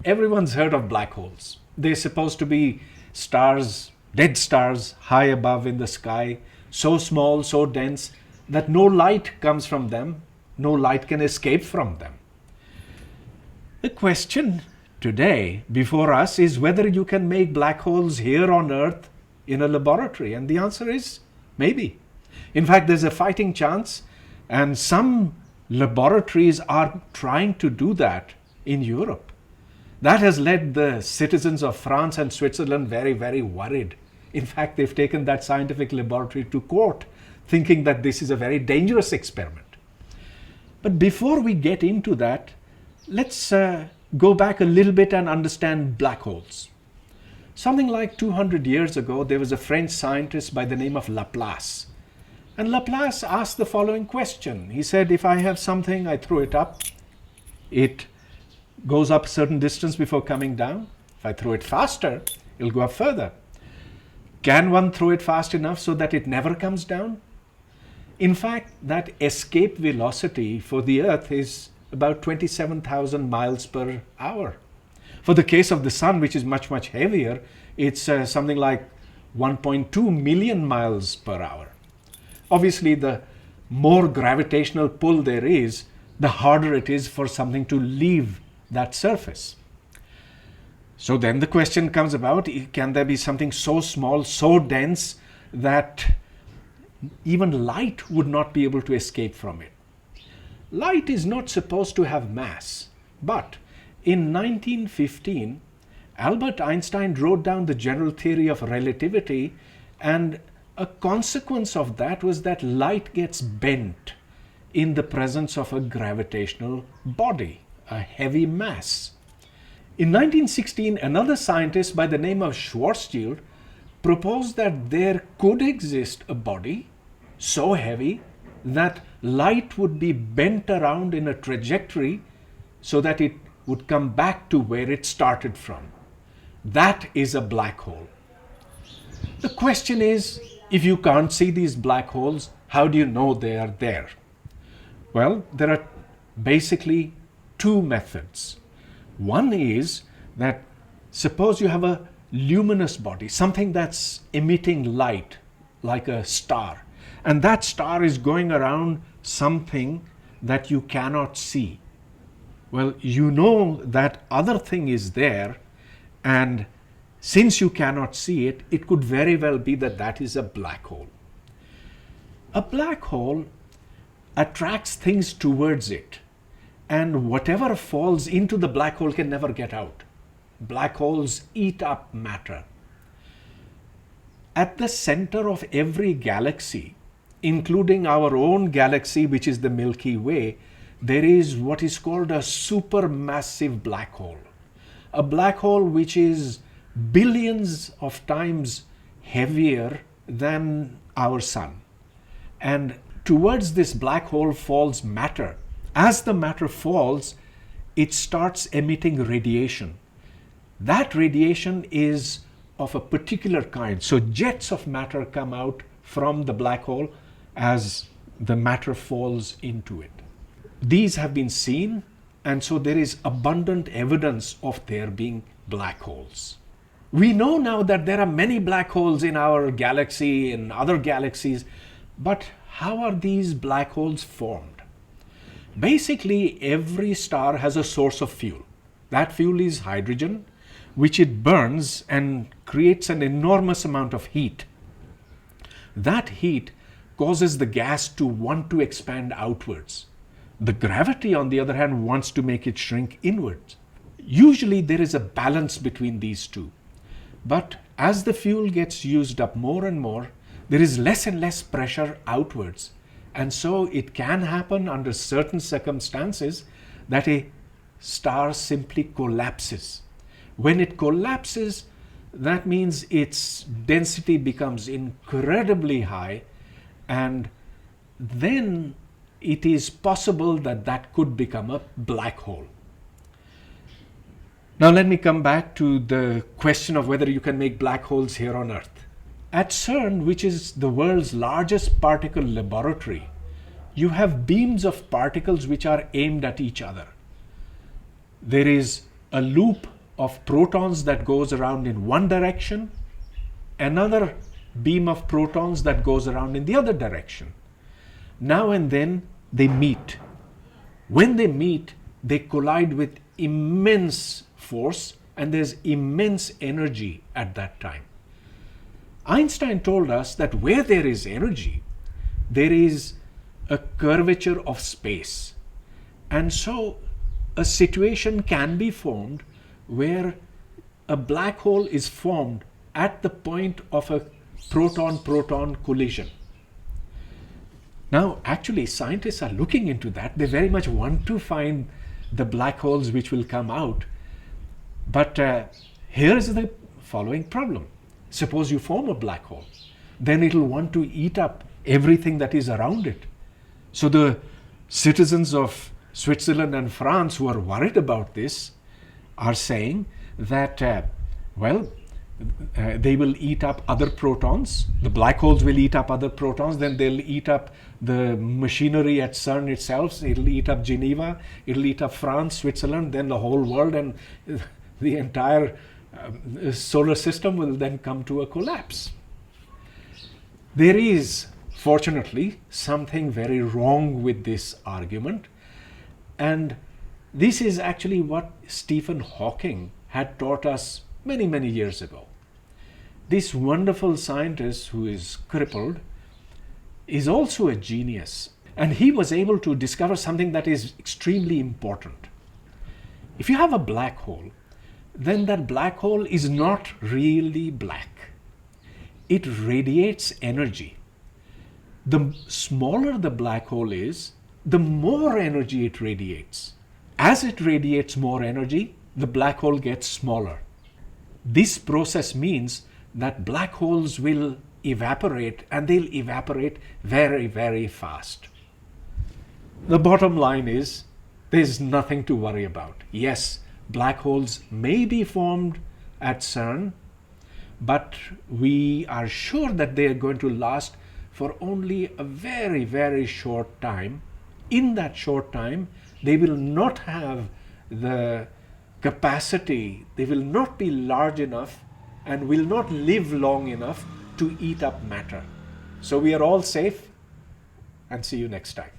Everyone's heard of black holes. They're supposed to be stars, dead stars, high above in the sky, so small, so dense that no light comes from them, no light can escape from them. The question today before us is whether you can make black holes here on Earth in a laboratory, and the answer is maybe. In fact, there's a fighting chance, and some laboratories are trying to do that in Europe. That has led the citizens of France and Switzerland very, very worried. In fact, they've taken that scientific laboratory to court, thinking that this is a very dangerous experiment. But before we get into that, let's go back a little bit and understand black holes. Something like 200 years ago, there was a French scientist by the name of Laplace. And Laplace asked the following question. He said, if I have something, I throw it up. It goes up a certain distance before coming down. If I throw it faster, it'll go up further. Can one throw it fast enough so that it never comes down? In fact, that escape velocity for the Earth is about 27,000 miles per hour. For the case of the Sun, which is much, much heavier, it's something like 1.2 million miles per hour. Obviously, the more gravitational pull there is, the harder it is for something to leave that surface. So then the question comes about, can there be something so small, so dense that even light would not be able to escape from it? Light is not supposed to have mass, but in 1915, Albert Einstein wrote down the general theory of relativity, and a consequence of that was that light gets bent in the presence of a gravitational body, a heavy mass. In 1916, another scientist by the name of Schwarzschild proposed that there could exist a body so heavy that light would be bent around in a trajectory so that it would come back to where it started from. That is a black hole. The question is, if you can't see these black holes, how do you know they are there? Well, there are basically two methods. One is that suppose you have a luminous body, something that's emitting light like a star, and that star is going around something that you cannot see. Well, you know that other thing is there, and since you cannot see it, it could very well be that that is a black hole. A black hole attracts things towards it, and whatever falls into the black hole can never get out. Black holes eat up matter. At the center of every galaxy, including our own galaxy, which is the Milky Way, there is what is called a supermassive black hole. A black hole which is billions of times heavier than our sun. And towards this black hole falls matter. As the matter falls, it starts emitting radiation. That radiation is of a particular kind. So jets of matter come out from the black hole as the matter falls into it. These have been seen, and so there is abundant evidence of there being black holes. We know now that there are many black holes in our galaxy and other galaxies, but how are these black holes formed? Basically, every star has a source of fuel. That fuel is hydrogen, which it burns and creates an enormous amount of heat. That heat causes the gas to want to expand outwards. The gravity, on the other hand, wants to make it shrink inwards. Usually there is a balance between these two. But as the fuel gets used up more and more, there is less and less pressure outwards. And so it can happen under certain circumstances that a star simply collapses. When it collapses, that means its density becomes incredibly high, and then it is possible that that could become a black hole. Now let me come back to the question of whether you can make black holes here on Earth. At CERN, which is the world's largest particle laboratory, you have beams of particles which are aimed at each other. There is a loop of protons that goes around in one direction, another beam of protons that goes around in the other direction. Now and then they meet. When they meet, they collide with immense force, and there's immense energy at that time. Einstein told us that where there is energy, there is a curvature of space. And so a situation can be formed where a black hole is formed at the point of a proton-proton collision. Now, actually, scientists are looking into that. They very much want to find the black holes which will come out. But here is the following problem. Suppose you form a black hole, then it will want to eat up everything that is around it. So the citizens of Switzerland and France who are worried about this are saying that, they will eat up other protons. The black holes will eat up other protons. Then they'll eat up the machinery at CERN itself. It'll eat up Geneva. It'll eat up France, Switzerland, then the whole world, and the entire solar system will then come to a collapse. There is, fortunately, something very wrong with this argument. And this is actually what Stephen Hawking had taught us many, many years ago. This wonderful scientist who is crippled is also a genius, and he was able to discover something that is extremely important. If you have a black hole, then that black hole is not really black. It radiates energy. The smaller the black hole is, the more energy it radiates. As it radiates more energy, the black hole gets smaller. This process means that black holes will evaporate, and they'll evaporate very, very fast. The bottom line is, there's nothing to worry about. Yes, black holes may be formed at CERN, but we are sure that they are going to last for only a very, very short time. In that short time, they will not have the capacity, they will not be large enough and will not live long enough to eat up matter. So we are all safe, and see you next time.